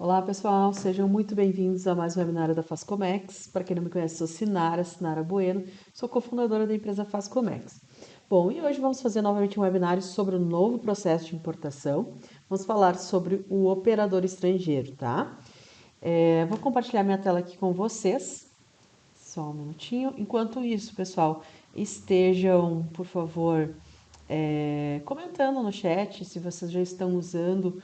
Olá pessoal, sejam muito bem-vindos a mais um webinar da Fazcomex. Para quem não me conhece, sou Sinara Bueno, sou cofundadora da empresa Fazcomex. Bom, e hoje vamos fazer novamente um webinar sobre o novo processo de importação. Vamos falar sobre o operador estrangeiro, tá? Vou compartilhar minha tela aqui com vocês. Só um minutinho. Enquanto isso, pessoal, estejam, por favor, comentando no chat se vocês já estão usando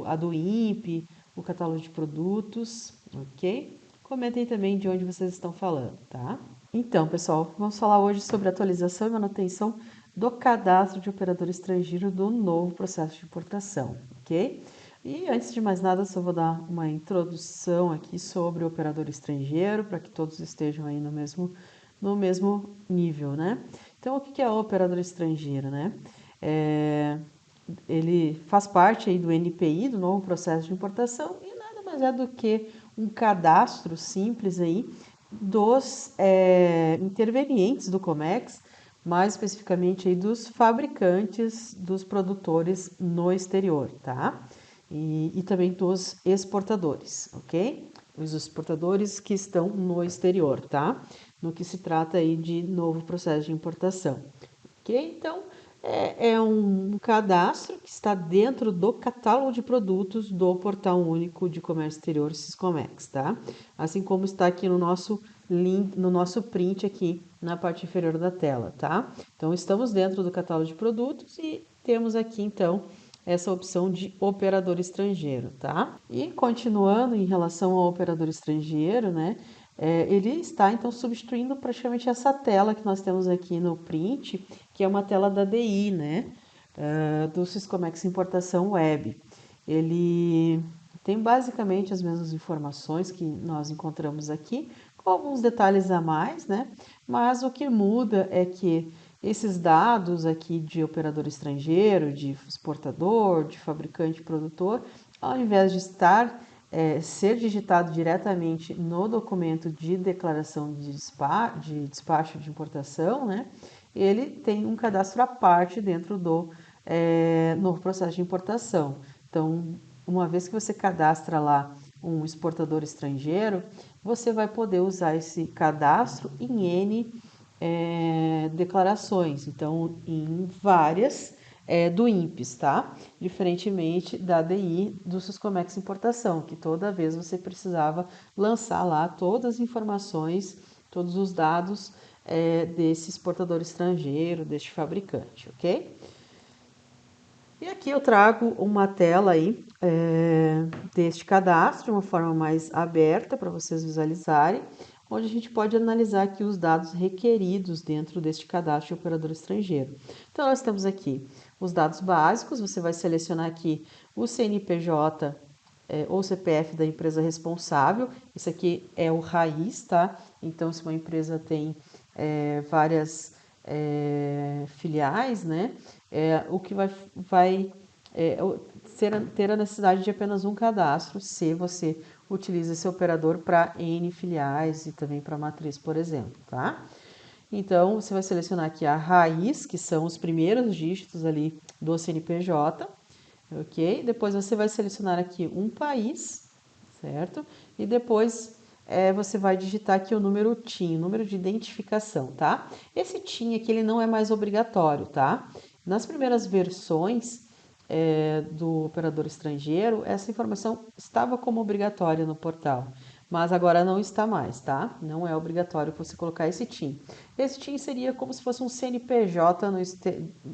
a do INPE, o catálogo de produtos, ok? Comentem também de onde vocês estão falando, tá? Então, pessoal, vamos falar hoje sobre a atualização e manutenção do cadastro de operador estrangeiro do novo processo de importação, ok? E antes de mais nada, só vou dar uma introdução aqui sobre o operador estrangeiro, para que todos estejam aí no mesmo nível, né? Então, o que é o operador estrangeiro, né? Ele faz parte aí do NPI, do novo processo de importação, e nada mais é do que um cadastro simples aí dos intervenientes do Comex, mais especificamente aí dos fabricantes, dos produtores no exterior, tá? E também dos exportadores, ok? Os exportadores que estão no exterior, tá? No que se trata aí de novo processo de importação, ok? Então, é um cadastro que está dentro do catálogo de produtos do Portal Único de Comércio Exterior, Siscomex, tá? Assim como está aqui no nosso link, no nosso print aqui na parte inferior da tela, tá? Então, estamos dentro do catálogo de produtos e temos aqui, então, essa opção de operador estrangeiro, tá? E continuando em relação ao operador estrangeiro, né? Ele está então substituindo praticamente essa tela que nós temos aqui no print, que é uma tela da DI, né? Do Siscomex Importação Web. Ele tem basicamente as mesmas informações que nós encontramos aqui, com alguns detalhes a mais, né? Mas o que muda é que esses dados aqui de operador estrangeiro, de exportador, de fabricante, produtor, ao invés de ser digitado diretamente no documento de declaração de despacho de importação, né? Ele tem um cadastro à parte dentro do novo processo de importação. Então, uma vez que você cadastra lá um exportador estrangeiro, você vai poder usar esse cadastro em N declarações, então em várias do INPES, tá? Diferentemente da DI do Siscomex Importação, que toda vez você precisava lançar lá todas as informações, todos os dados desse exportador estrangeiro, deste fabricante, ok? E aqui eu trago uma tela aí deste cadastro, de uma forma mais aberta para vocês visualizarem, onde a gente pode analisar aqui os dados requeridos dentro deste cadastro de operador estrangeiro. Então, nós temos aqui os dados básicos, você vai selecionar aqui o CNPJ ou CPF da empresa responsável, isso aqui é o raiz, tá? Então, se uma empresa tem várias filiais, né? O que vai ter a necessidade de apenas um cadastro, se você utiliza esse operador para N filiais e também para matriz, por exemplo, tá? Então, você vai selecionar aqui a raiz, que são os primeiros dígitos ali do CNPJ, ok? Depois você vai selecionar aqui um país, certo? E depois você vai digitar aqui o número TIN, número de identificação, tá? Esse TIN aqui ele não é mais obrigatório, tá? Nas primeiras versões do operador estrangeiro, essa informação estava como obrigatória no portal, mas agora não está mais, tá? Não é obrigatório você colocar esse TIN. Esse TIN seria como se fosse um CNPJ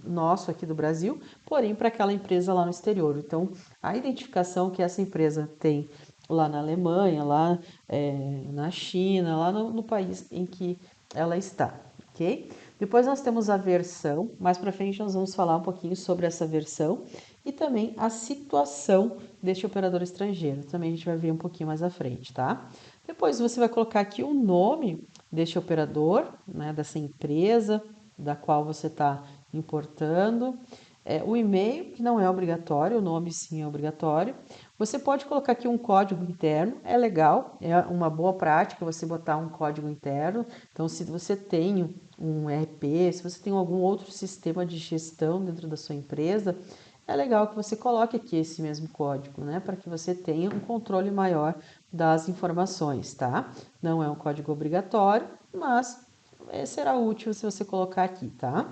nosso aqui do Brasil, porém para aquela empresa lá no exterior. Então, a identificação que essa empresa tem lá na Alemanha, lá na China, lá no país em que ela está, ok? Depois nós temos a versão, mais para frente nós vamos falar um pouquinho sobre essa versão e também a situação deste operador estrangeiro. Também a gente vai ver um pouquinho mais à frente, tá? Depois você vai colocar aqui o nome deste operador, né, dessa empresa da qual você está importando. O e-mail, que não é obrigatório, o nome sim é obrigatório. Você pode colocar aqui um código interno, é legal, é uma boa prática você botar um código interno. Então, se você tem um ERP, se você tem algum outro sistema de gestão dentro da sua empresa, é legal que você coloque aqui esse mesmo código, né? Para que você tenha um controle maior das informações, tá? Não é um código obrigatório, mas será útil se você colocar aqui, tá?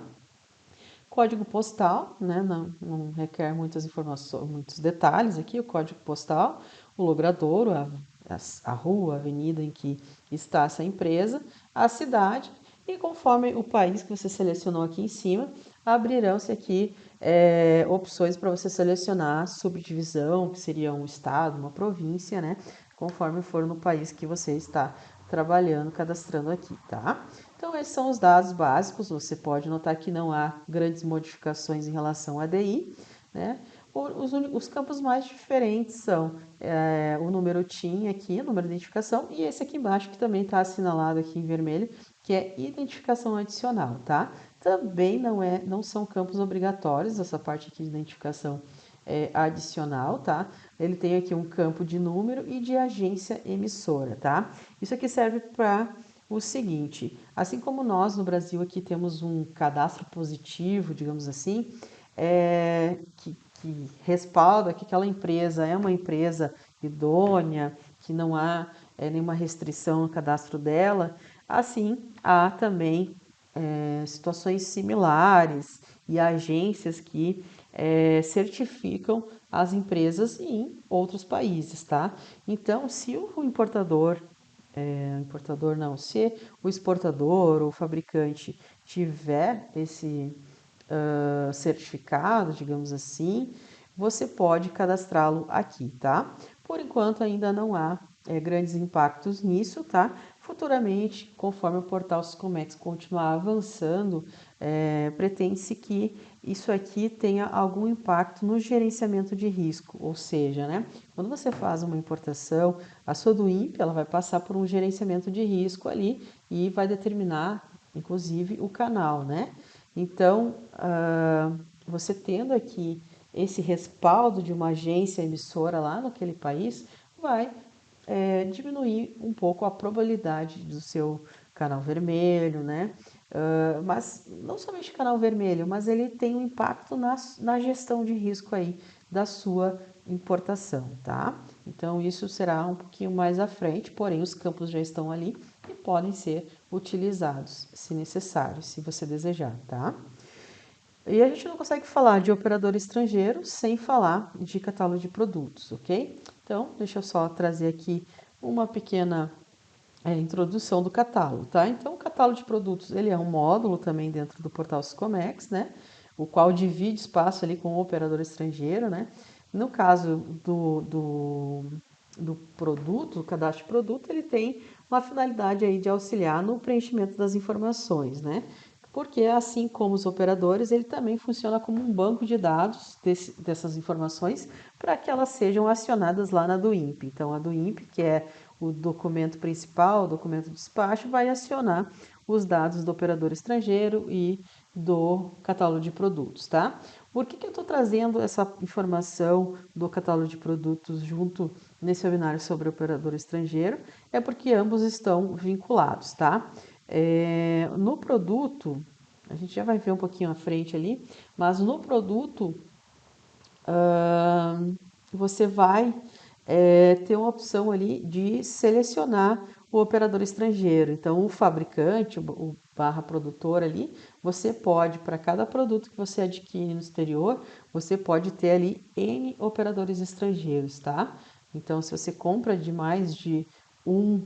Código postal, né? Não requer muitas informações, muitos detalhes aqui. O código postal, o logradouro, a rua, a avenida em que está essa empresa, a cidade, e conforme o país que você selecionou aqui em cima, abrirão-se aqui opções para você selecionar subdivisão, que seria um estado, uma província, né? Conforme for no país que você está trabalhando, cadastrando aqui, tá? Então, esses são os dados básicos. Você pode notar que não há grandes modificações em relação à DI, né? Os campos mais diferentes são o número TIN aqui, o número de identificação, e esse aqui embaixo que também está assinalado aqui em vermelho, que é identificação adicional, tá? Também não são campos obrigatórios, essa parte aqui de identificação adicional, tá? Ele tem aqui um campo de número e de agência emissora, tá? Isso aqui serve para o seguinte, assim como nós no Brasil aqui temos um cadastro positivo, digamos assim, que respalda que aquela empresa é uma empresa idônea, que não há nenhuma restrição no cadastro dela, assim há também situações similares e agências que certificam as empresas em outros países, tá? Então, se o importador não, se o exportador ou fabricante tiver esse certificado, digamos assim, você pode cadastrá-lo aqui, tá? Por enquanto ainda não há grandes impactos nisso, tá? Futuramente, conforme o portal Siscomex continuar avançando, pretende-se que isso aqui tenha algum impacto no gerenciamento de risco, ou seja, né, quando você faz uma importação, a sua do INPE ela vai passar por um gerenciamento de risco ali e vai determinar, inclusive, o canal, né? Então, você tendo aqui esse respaldo de uma agência emissora lá naquele país, vai diminuir um pouco a probabilidade do seu canal vermelho, né? Mas não somente canal vermelho, mas ele tem um impacto na gestão de risco aí da sua importação, tá? Então isso será um pouquinho mais à frente, porém os campos já estão ali e podem ser utilizados se necessário, se você desejar, tá? E a gente não consegue falar de operador estrangeiro sem falar de catálogo de produtos, ok? Então, deixa eu só trazer aqui uma pequena introdução do catálogo, tá? Então, o catálogo de produtos, ele é um módulo também dentro do portal Siscomex, né? O qual divide espaço ali com o operador estrangeiro, né? No caso do produto, do cadastro de produto, ele tem uma finalidade aí de auxiliar no preenchimento das informações, né? Porque assim como os operadores, ele também funciona como um banco de dados dessas informações para que elas sejam acionadas lá na do INPE. Então, a do INPE, que é o documento principal, o documento de despacho, vai acionar os dados do operador estrangeiro e do catálogo de produtos, tá? Por que eu estou trazendo essa informação do catálogo de produtos junto nesse webinar sobre operador estrangeiro? É porque ambos estão vinculados, tá? No produto, a gente já vai ver um pouquinho à frente ali, mas no produto você vai ter uma opção ali de selecionar o operador estrangeiro. Então, o fabricante, o barra produtor ali, você pode, para cada produto que você adquire no exterior, você pode ter ali N operadores estrangeiros, tá? Então, se você compra de mais de um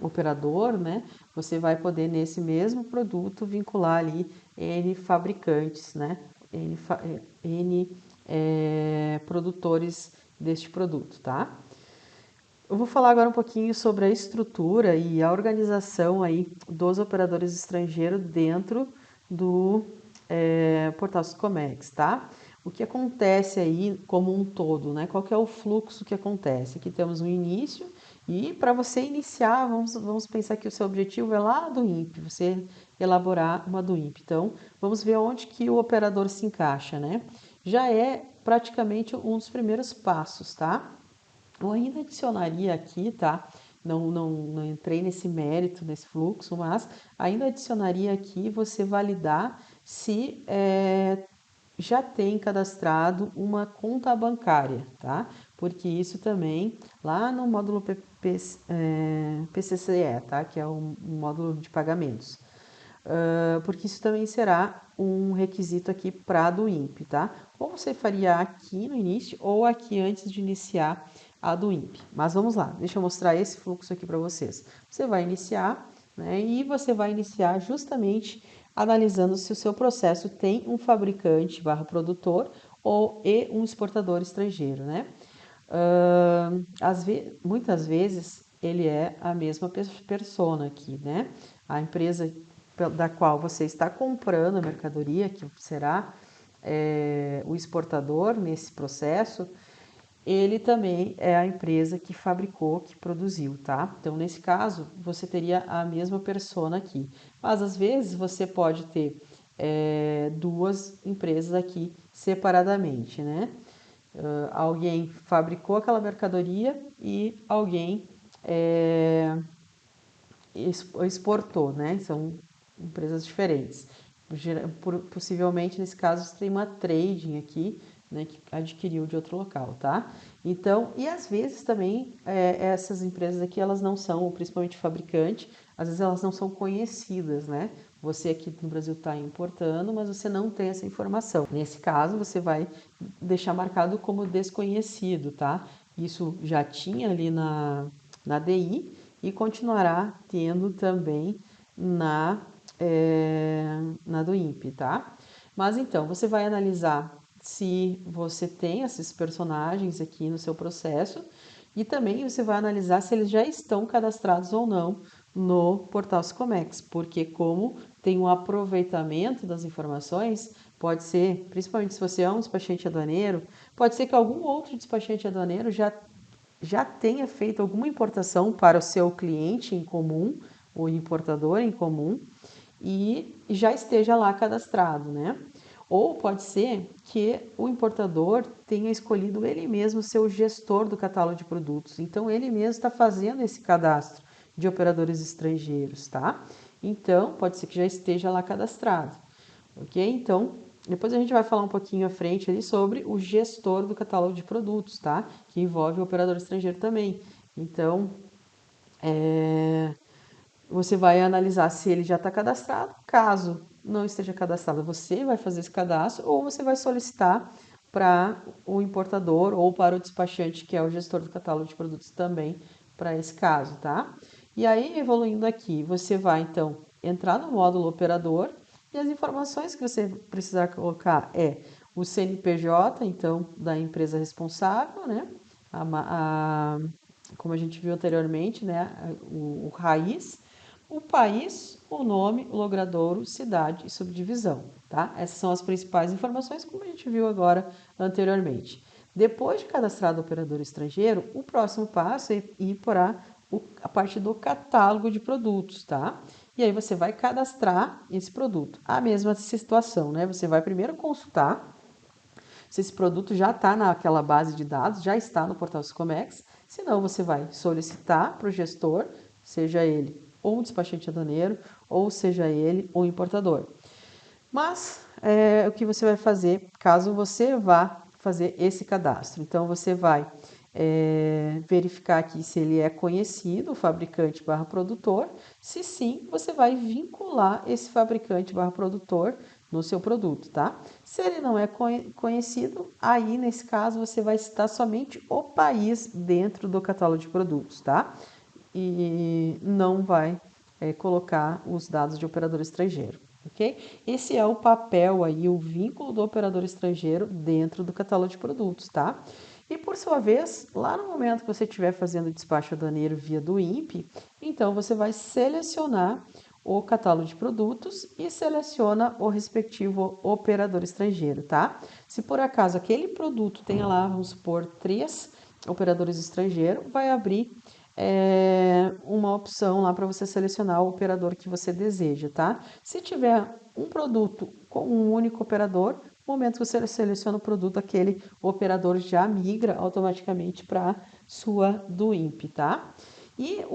operador, né? Você vai poder nesse mesmo produto vincular ali N fabricantes, né? N produtores deste produto, tá? Eu vou falar agora um pouquinho sobre a estrutura e a organização aí dos operadores estrangeiros dentro do portal Siscomex, tá? O que acontece aí como um todo, né? Qual que é o fluxo que acontece? Aqui temos um início e para você iniciar, vamos pensar que o seu objetivo é lá do INPE, você elaborar uma do INPE. Então, vamos ver onde que o operador se encaixa, né? Já é praticamente um dos primeiros passos, tá? Eu ainda adicionaria aqui, tá? Não entrei nesse mérito, nesse fluxo, mas ainda adicionaria aqui você validar se já tem cadastrado uma conta bancária, tá? Porque isso também lá no módulo PCCE, tá? Que é o módulo de pagamentos. Porque isso também será um requisito aqui para a do INPE, tá? Ou você faria aqui no início ou aqui antes de iniciar a do INPE. Mas vamos lá, deixa eu mostrar esse fluxo aqui para vocês. Você vai iniciar, né? E você vai iniciar justamente analisando se o seu processo tem um fabricante barra produtor ou um exportador estrangeiro, né? Muitas vezes ele é a mesma persona aqui, né? A empresa da qual você está comprando a mercadoria, que será o exportador nesse processo, ele também é a empresa que fabricou, que produziu, tá? Então, nesse caso, você teria a mesma persona aqui. Mas, às vezes, você pode ter duas empresas aqui separadamente, né? Alguém fabricou aquela mercadoria e alguém exportou, né? São empresas diferentes. Possivelmente, nesse caso, você tem uma trading aqui, né, que adquiriu de outro local, tá? Então, e às vezes também essas empresas aqui, elas não são, principalmente fabricante, às vezes elas não são conhecidas, né? Você aqui no Brasil está importando, mas você não tem essa informação. Nesse caso, você vai deixar marcado como desconhecido, tá? Isso já tinha ali na DI e continuará tendo também na do INPE, tá? Mas então, você vai analisar se você tem esses personagens aqui no seu processo e também você vai analisar se eles já estão cadastrados ou não no portal Sicomex, porque como tem um aproveitamento das informações, pode ser, principalmente se você é um despachante aduaneiro, pode ser que algum outro despachante aduaneiro já tenha feito alguma importação para o seu cliente em comum, o importador em comum, e já esteja lá cadastrado, né? Ou pode ser que o importador tenha escolhido ele mesmo ser o gestor do catálogo de produtos. Então, ele mesmo está fazendo esse cadastro de operadores estrangeiros, tá? Então, pode ser que já esteja lá cadastrado, ok? Então, depois a gente vai falar um pouquinho à frente ali sobre o gestor do catálogo de produtos, tá? Que envolve o operador estrangeiro também. Então, você vai analisar se ele já está cadastrado. Caso não esteja cadastrado, você vai fazer esse cadastro ou você vai solicitar para o importador ou para o despachante, que é o gestor do catálogo de produtos também, para esse caso, tá? E aí, evoluindo aqui, você vai então entrar no módulo operador e as informações que você precisar colocar é o CNPJ, então, da empresa responsável, né? Como a gente viu anteriormente, né? O raiz, o país, o nome, o logradouro, cidade e subdivisão, tá? Essas são as principais informações, como a gente viu agora anteriormente. Depois de cadastrado o operador estrangeiro, o próximo passo é ir para a parte do catálogo de produtos, tá? E aí você vai cadastrar esse produto. A mesma situação, né? Você vai primeiro consultar se esse produto já está naquela base de dados, já está no portal Sicomex. Se não, você vai solicitar para o gestor, seja ele ou um despachante aduaneiro, ou seja ele um importador. Mas o que você vai fazer caso você vá fazer esse cadastro? Então, você vai verificar aqui se ele é conhecido, o fabricante barra produtor. Se sim, você vai vincular esse fabricante barra produtor no seu produto, tá? Se ele não é conhecido, aí nesse caso você vai citar somente o país dentro do catálogo de produtos, tá? E não vai colocar os dados de operador estrangeiro, ok? Esse é o papel aí, o vínculo do operador estrangeiro dentro do catálogo de produtos, tá? E por sua vez, lá no momento que você estiver fazendo despacho aduaneiro via do INPE, então você vai selecionar o catálogo de produtos e seleciona o respectivo operador estrangeiro, tá? Se por acaso aquele produto tenha lá, vamos supor, 3 operadores estrangeiros, vai abrir uma opção lá para você selecionar o operador que você deseja, tá? Se tiver um produto com um único operador, no momento que você seleciona o produto, aquele operador já migra automaticamente para sua do INPE, tá? E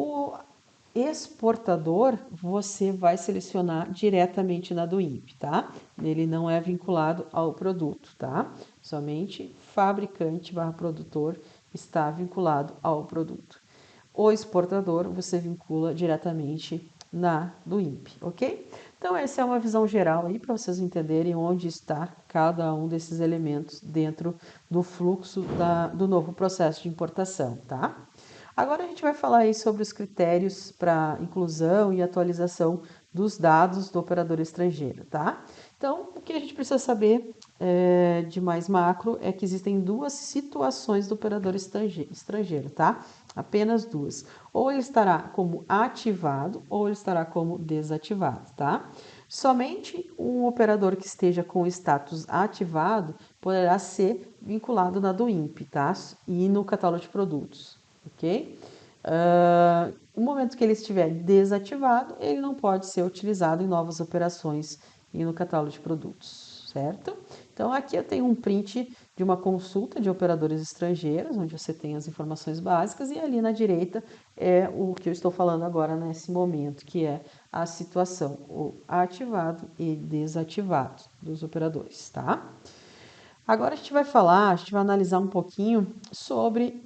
exportador, você vai selecionar diretamente na do INPE, tá? Ele não é vinculado ao produto, tá? Somente fabricante barra produtor está vinculado ao produto. O exportador você vincula diretamente na do INPE, ok? Então, essa é uma visão geral aí para vocês entenderem onde está cada um desses elementos dentro do fluxo do novo processo de importação, tá? Agora a gente vai falar aí sobre os critérios para inclusão e atualização dos dados do operador estrangeiro, tá? Então, o que a gente precisa saber de mais macro é que existem duas situações do operador estrangeiro, tá? Apenas duas. Ou ele estará como ativado ou ele estará como desativado, tá? Somente um operador que esteja com o status ativado poderá ser vinculado na do INPE, tá? E no catálogo de produtos, ok? No momento que ele estiver desativado, ele não pode ser utilizado em novas operações e no catálogo de produtos, certo? Então, aqui eu tenho um print de uma consulta de operadores estrangeiros, onde você tem as informações básicas, e ali na direita é o que eu estou falando agora nesse momento, que é a situação, o ativado e desativado dos operadores, tá? Agora a gente vai analisar um pouquinho sobre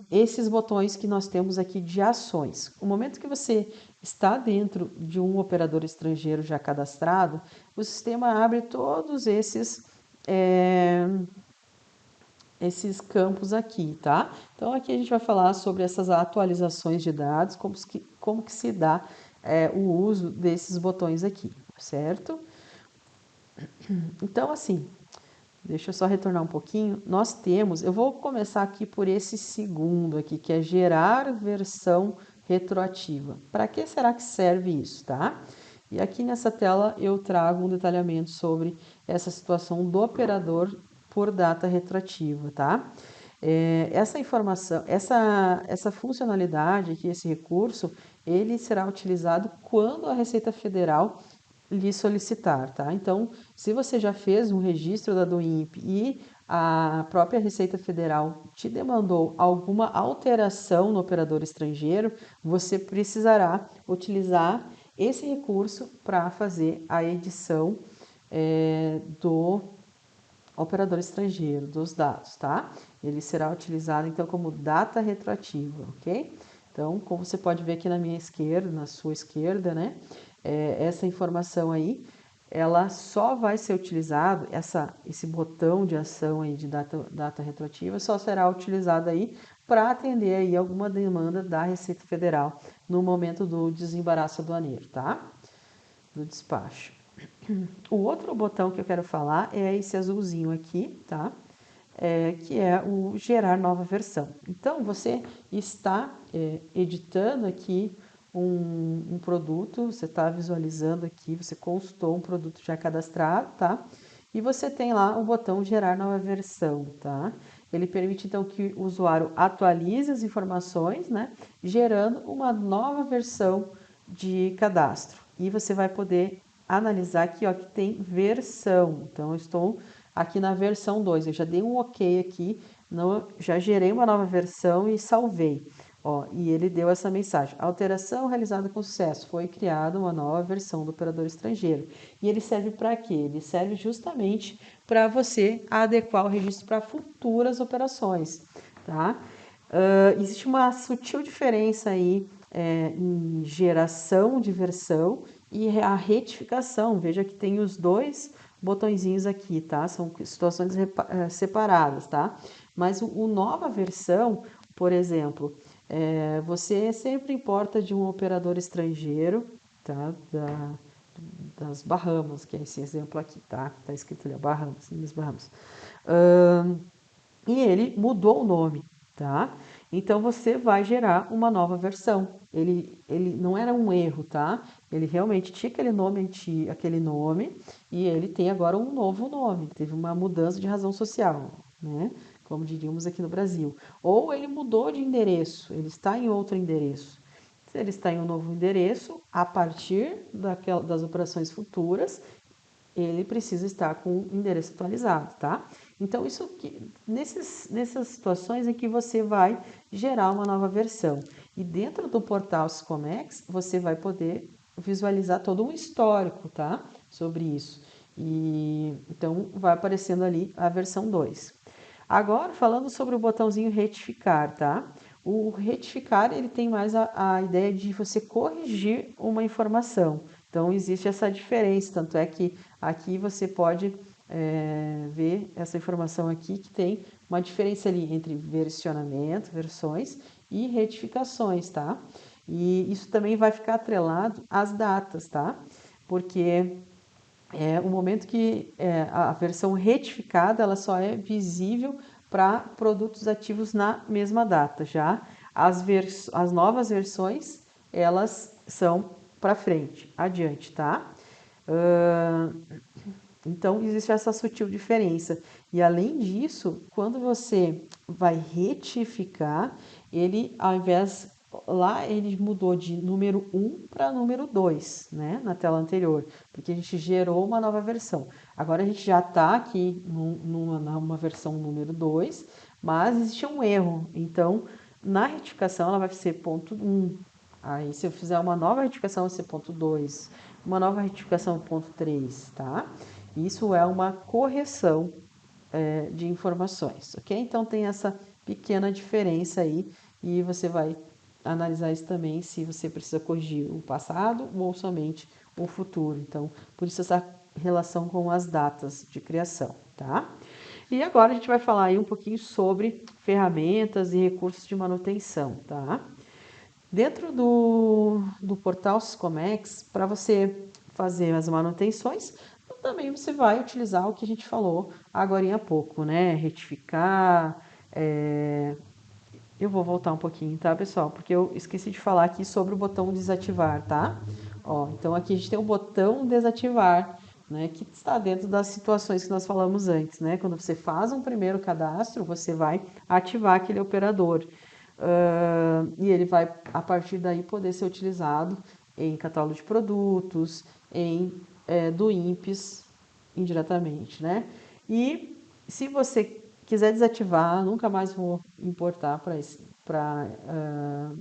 esses botões que nós temos aqui de ações. O momento que você está dentro de um operador estrangeiro já cadastrado, o sistema abre todos esses campos aqui, tá? Então aqui a gente vai falar sobre essas atualizações de dados, como que se dá o uso desses botões aqui, certo? Então assim, deixa eu só retornar um pouquinho. Nós temos, eu vou começar aqui por esse segundo aqui, que é gerar versão retroativa. Para que será que serve isso, tá? E aqui nessa tela eu trago um detalhamento sobre essa situação do operador por data retroativa, tá? Essa informação, essa funcionalidade aqui, esse recurso, ele será utilizado quando a Receita Federal lhe solicitar, tá? Então, se você já fez um registro da do INPE e a própria Receita Federal te demandou alguma alteração no operador estrangeiro, você precisará utilizar esse recurso para fazer a edição do operador estrangeiro, dos dados, tá? Ele será utilizado então como data retroativa, ok? Então, como você pode ver aqui na minha esquerda, na sua esquerda, né? Essa informação aí, ela só vai ser utilizado, esse botão de ação aí de data retroativa só será utilizado aí para atender aí alguma demanda da Receita Federal no momento do desembaraço aduaneiro, tá? Do despacho. O outro botão que eu quero falar é esse azulzinho aqui, tá? Que é o gerar nova versão. Então, você está editando aqui um produto, você está visualizando aqui, você consultou um produto já cadastrado, tá? E você tem lá o botão gerar nova versão, tá? Ele permite então que o usuário atualize as informações, né? Gerando uma nova versão de cadastro. E você vai poder analisar aqui, ó, que tem versão. Então, eu estou aqui na versão 2. Eu já dei um OK aqui, já gerei uma nova versão e salvei. Ó, e ele deu essa mensagem: alteração realizada com sucesso, foi criada uma nova versão do operador estrangeiro. E ele serve para quê? Ele serve justamente para você adequar o registro para futuras operações, tá? Existe uma sutil diferença aí em geração de versão e a retificação. Veja que tem os dois botõezinhos aqui, tá? São situações separadas, tá? Mas o nova versão, por exemplo, você sempre importa de um operador estrangeiro, tá? Das Bahamas, que é esse exemplo aqui, tá? Tá escrito ali, Bahamas, Ilhas Bahamas. E ele mudou o nome, tá? Então você vai gerar uma nova versão. Ele não era um erro, tá? Ele realmente tinha aquele nome e ele tem agora um novo nome. Teve uma mudança de razão social, né? Como diríamos aqui no Brasil. Ou ele mudou de endereço, ele está em outro endereço. Se ele está em um novo endereço, a partir das operações futuras, ele precisa estar com o endereço atualizado, tá? Então, nessas situações é que você vai gerar uma nova versão. E dentro do portal Sicomex, você vai poder visualizar todo um histórico, tá? Sobre isso. E então vai aparecendo ali a versão 2. Agora, falando sobre o botãozinho retificar, tá? O retificar, ele tem mais a ideia de você corrigir uma informação. Então, existe essa diferença, tanto é que aqui você pode ver essa informação aqui, que tem uma diferença ali entre versionamento, versões e retificações, tá? E isso também vai ficar atrelado às datas, tá? Porque o momento que a versão retificada ela só é visível para produtos ativos na mesma data. Já as novas versões elas são para frente, adiante, tá? Uh, então existe essa sutil diferença. E além disso, quando você vai retificar, ele ao invés lá ele mudou de número 1 para número 2, né, na tela anterior, porque a gente gerou uma nova versão. Agora a gente já está aqui numa versão número 2, mas existe um erro. Então, na retificação ela vai ser ponto 1. Aí se eu fizer uma nova retificação vai ser ponto 2, uma nova retificação ponto 3, tá? Isso é uma correção de informações, ok? Então tem essa pequena diferença aí e você vai analisar isso também se você precisa corrigir o passado ou somente o futuro. Então, por isso essa relação com as datas de criação, tá? E agora a gente vai falar aí um pouquinho sobre ferramentas e recursos de manutenção, tá? Dentro do portal Sicomex, para você fazer as manutenções, também você vai utilizar o que a gente falou agora há pouco, né? Retificar. Eu vou voltar um pouquinho, tá, pessoal? Porque eu esqueci de falar aqui sobre o botão desativar, tá? Ó, então aqui a gente tem o botão desativar, né? Que está dentro das situações que nós falamos antes, né? Quando você faz um primeiro cadastro, você vai ativar aquele operador. E ele vai, a partir daí, poder ser utilizado em catálogo de produtos, em do INPES, indiretamente, né? E se você quiser desativar, nunca mais vou importar para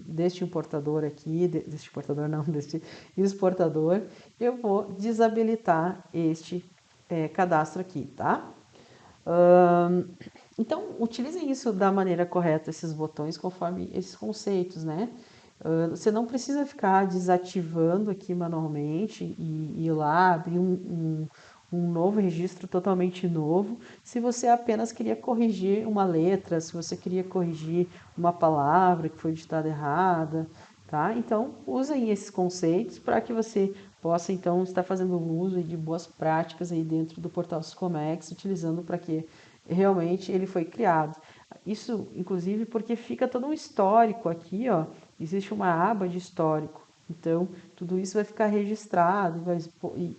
deste importador aqui, deste importador não, deste exportador, eu vou desabilitar este cadastro aqui, tá? Então, utilizem isso da maneira correta, esses botões, conforme esses conceitos, né? Você não precisa ficar desativando aqui manualmente e ir lá abrir um novo registro totalmente novo, se você apenas queria corrigir uma letra, se você queria corrigir uma palavra que foi digitada errada, tá? Então, usem esses conceitos para que você possa, então, estar fazendo uso de boas práticas aí dentro do portal Sicomex, utilizando para que realmente ele foi criado. Isso, inclusive, porque fica todo um histórico aqui, ó. Existe uma aba de histórico. Então, tudo isso vai ficar registrado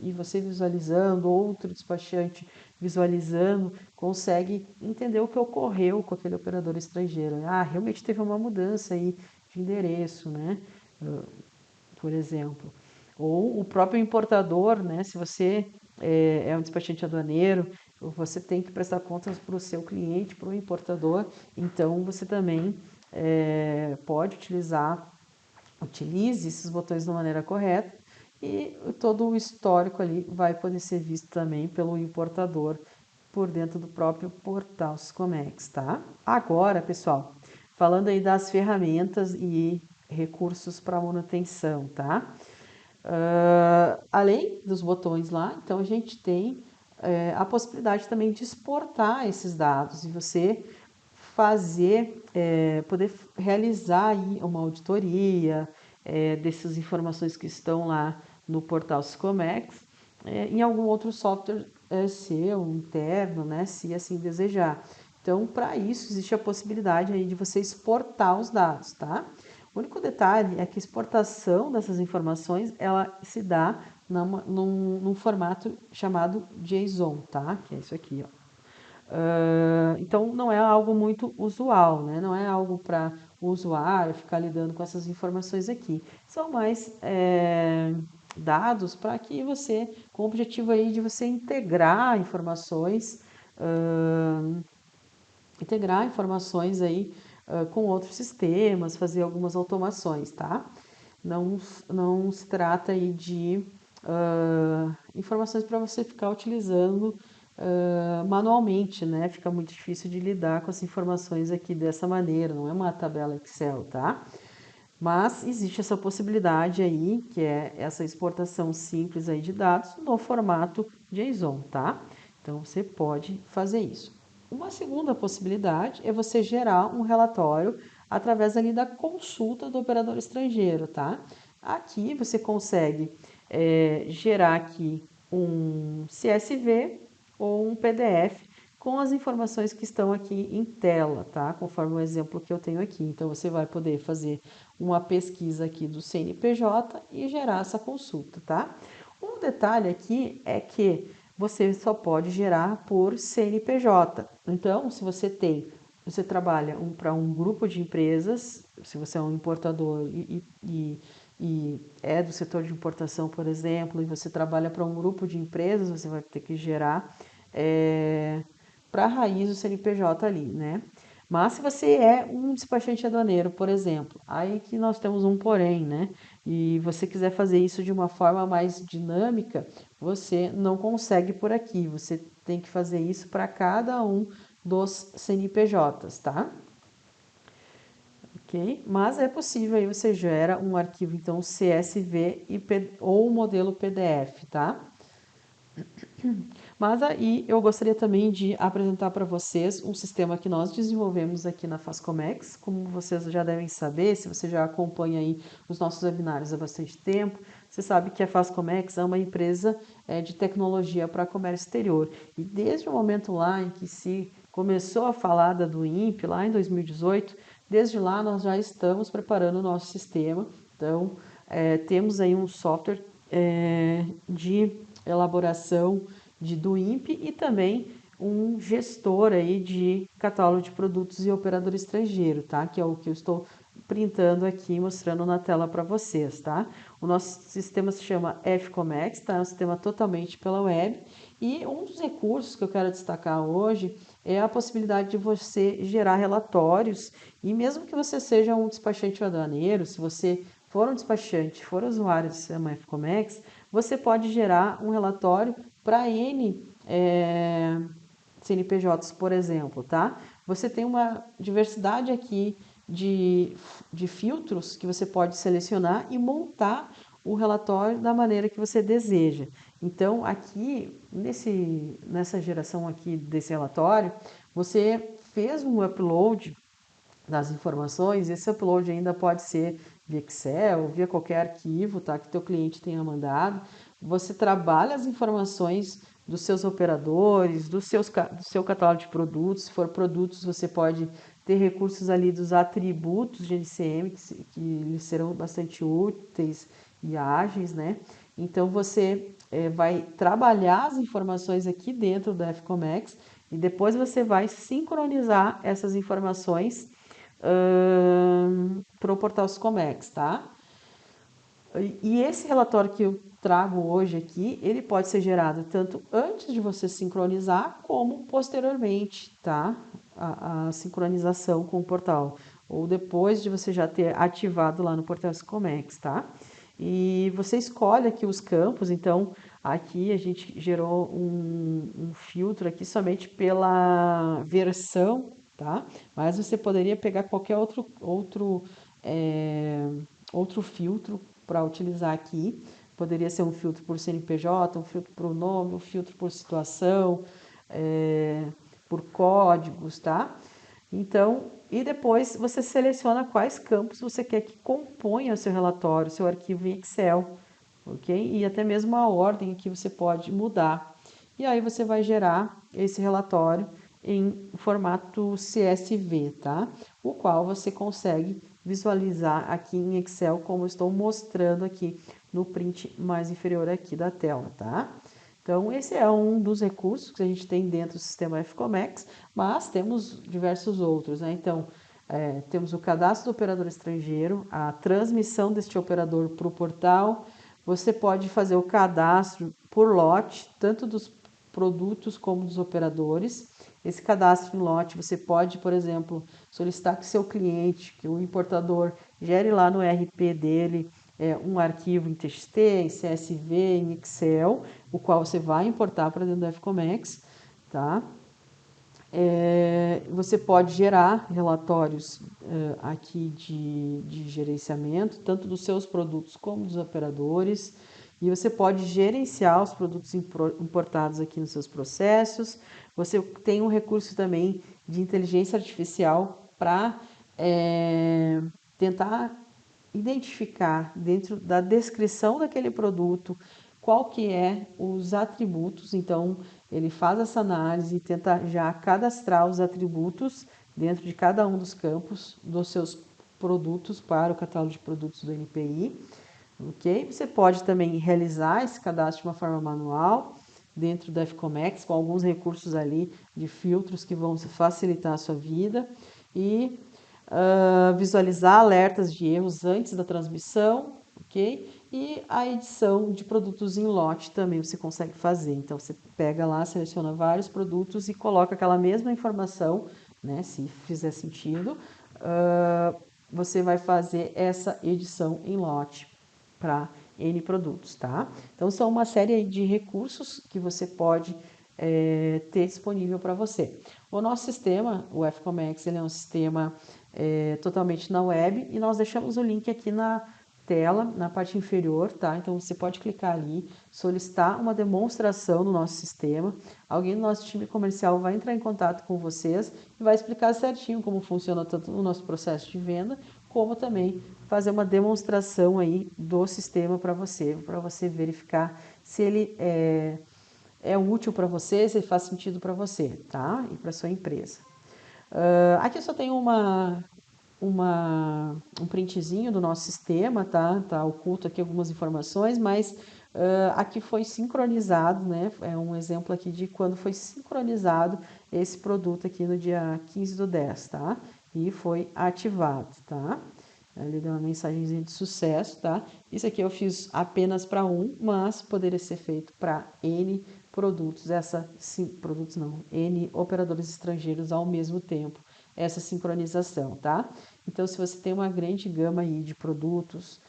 e você visualizando, outro despachante visualizando, consegue entender o que ocorreu com aquele operador estrangeiro. Ah, realmente teve uma mudança aí de endereço, né? Por exemplo. Ou o próprio importador, né? Se você é um despachante aduaneiro, você tem que prestar contas para o seu cliente, para o importador. Então, você também pode utilize esses botões da maneira correta e todo o histórico ali vai poder ser visto também pelo importador por dentro do próprio portal Sicomex, tá? Agora, pessoal, falando aí das ferramentas e recursos para manutenção, tá? Além dos botões lá, então a gente tem a possibilidade também de exportar esses dados e você poder realizar aí uma auditoria dessas informações que estão lá no portal Sicomex em algum outro software seu, interno, né, se assim desejar. Então, para isso, existe a possibilidade aí de você exportar os dados, tá? O único detalhe é que a exportação dessas informações, ela se dá num formato chamado JSON, tá? Que é isso aqui, ó. Então, não é algo muito usual, né? Não é algo para o usuário ficar lidando com essas informações aqui. São mais dados para que você, com o objetivo aí de você integrar informações aí com outros sistemas, fazer algumas automações, tá? Não se trata aí de informações para você ficar utilizando manualmente, né? Fica muito difícil de lidar com as informações aqui dessa maneira, não é uma tabela Excel, tá? Mas existe essa possibilidade aí, que é essa exportação simples aí de dados no formato JSON, tá? Então você pode fazer isso. Uma segunda possibilidade é você gerar um relatório através ali da consulta do operador estrangeiro, tá? Aqui você consegue gerar aqui um CSV ou um PDF com as informações que estão aqui em tela, tá? Conforme o exemplo que eu tenho aqui. Então você vai poder fazer uma pesquisa aqui do CNPJ e gerar essa consulta, tá? Um detalhe aqui é que você só pode gerar por CNPJ. Então, se você trabalha para um grupo de empresas, se você é um importador e é do setor de importação, por exemplo, e você trabalha para um grupo de empresas, você vai ter que gerar para a raiz do CNPJ ali, né? Mas se você é um despachante aduaneiro, por exemplo, aí que nós temos um porém, né? E você quiser fazer isso de uma forma mais dinâmica, você não consegue por aqui. Você tem que fazer isso para cada um dos CNPJs, tá? Ok? Mas é possível aí você gera um arquivo então CSV ou modelo PDF, tá? Mas aí eu gostaria também de apresentar para vocês um sistema que nós desenvolvemos aqui na Fascomex. Como vocês já devem saber, se você já acompanha aí os nossos webinários há bastante tempo, você sabe que a Fascomex é uma empresa de tecnologia para comércio exterior. E desde o momento lá em que se começou a falar da do INPE, lá em 2018, desde lá nós já estamos preparando o nosso sistema. Então, temos aí um software de elaboração do INPE e também um gestor aí de catálogo de produtos e operador estrangeiro, tá? Que é o que eu estou printando aqui, mostrando na tela para vocês, tá? O nosso sistema se chama FComex, tá? É um sistema totalmente pela web. E um dos recursos que eu quero destacar hoje é a possibilidade de você gerar relatórios. E mesmo que você seja um despachante aduaneiro, se você for um despachante, for usuário do sistema FComex, você pode gerar um relatório para N CNPJs, por exemplo, tá? Você tem uma diversidade aqui de filtros que você pode selecionar e montar o relatório da maneira que você deseja. Então, aqui, nessa geração aqui desse relatório, você fez um upload das informações, esse upload ainda pode ser via Excel, via qualquer arquivo, tá, que teu cliente tenha mandado. Você trabalha as informações dos seus operadores, do seu catálogo de produtos. Se for produtos, você pode ter recursos ali dos atributos de LCM, que lhes serão bastante úteis e ágeis, né? Então, você vai trabalhar as informações aqui dentro do FComex e depois você vai sincronizar essas informações para o portal Scomex, tá? E esse relatório que eu trago hoje aqui, ele pode ser gerado tanto antes de você sincronizar, como posteriormente, tá? A sincronização com o portal, ou depois de você já ter ativado lá no portal Scomex, tá? E você escolhe aqui os campos, então aqui a gente gerou um filtro aqui somente pela versão, tá? Mas você poderia pegar qualquer outro filtro para utilizar aqui. Poderia ser um filtro por CNPJ, um filtro por nome, um filtro por situação, por códigos, tá? Então, e depois você seleciona quais campos você quer que componha o seu relatório, o seu arquivo em Excel, ok? E até mesmo a ordem que você pode mudar. E aí você vai gerar esse relatório em formato CSV, tá? O qual você consegue visualizar aqui em Excel, como eu estou mostrando aqui no print mais inferior aqui da tela, tá? Então, esse é um dos recursos que a gente tem dentro do sistema FComex, mas temos diversos outros, né? Então, temos o cadastro do operador estrangeiro, a transmissão deste operador para o portal. Você pode fazer o cadastro por lote, tanto dos produtos como dos operadores. Esse cadastro em lote, você pode, por exemplo, solicitar que seu cliente, que o importador, gere lá no ERP dele um arquivo em TXT, em CSV, em Excel, o qual você vai importar para dentro do FCOMEX, tá? Você pode gerar relatórios aqui de gerenciamento, tanto dos seus produtos como dos operadores, e você pode gerenciar os produtos importados aqui nos seus processos. Você tem um recurso também de inteligência artificial para tentar identificar dentro da descrição daquele produto qual que é os atributos. Então, ele faz essa análise e tenta já cadastrar os atributos dentro de cada um dos campos dos seus produtos para o catálogo de produtos do NPI. Ok? Você pode também realizar esse cadastro de uma forma manual dentro da FCOMEX, com alguns recursos ali de filtros que vão facilitar a sua vida e visualizar alertas de erros antes da transmissão, ok? E a edição de produtos em lote também você consegue fazer. Então você pega lá, seleciona vários produtos e coloca aquela mesma informação, né? Se fizer sentido, você vai fazer essa edição em lote para N produtos, tá? Então são uma série de recursos que você pode ter disponível para você. O nosso sistema, o FCOMEX, ele é um sistema totalmente na web e nós deixamos o link aqui na tela, na parte inferior, tá? Então você pode clicar ali, solicitar uma demonstração no nosso sistema. Alguém do nosso time comercial vai entrar em contato com vocês e vai explicar certinho como funciona tanto o nosso processo de venda, como também fazer uma demonstração aí do sistema para você verificar se ele é útil para você, se ele faz sentido para você, tá? E para sua empresa. Aqui eu só tenho um printzinho do nosso sistema, tá? Tá oculto aqui algumas informações, mas aqui foi sincronizado, né? É um exemplo aqui de quando foi sincronizado esse produto aqui no dia 15/10, tá? E foi ativado, tá? Ele deu uma mensagenzinha de sucesso, tá? Isso aqui eu fiz apenas para um, mas poderia ser feito para N produtos, produtos não, N operadores estrangeiros ao mesmo tempo, essa sincronização, tá? Então, se você tem uma grande gama aí de produtos,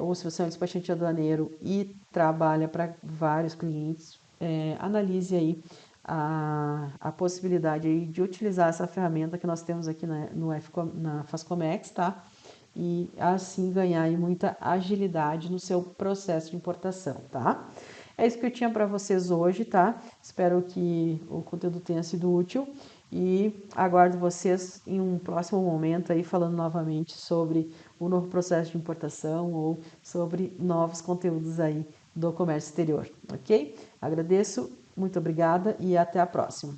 ou se você é um despachante aduaneiro e trabalha para vários clientes, analise aí a possibilidade aí de utilizar essa ferramenta que nós temos aqui na FASCOMEX, tá? E assim ganhar aí muita agilidade no seu processo de importação, tá? É isso que eu tinha para vocês hoje, tá? Espero que o conteúdo tenha sido útil e aguardo vocês em um próximo momento aí falando novamente sobre o novo processo de importação ou sobre novos conteúdos aí do comércio exterior, ok? Agradeço, muito obrigada e até a próxima.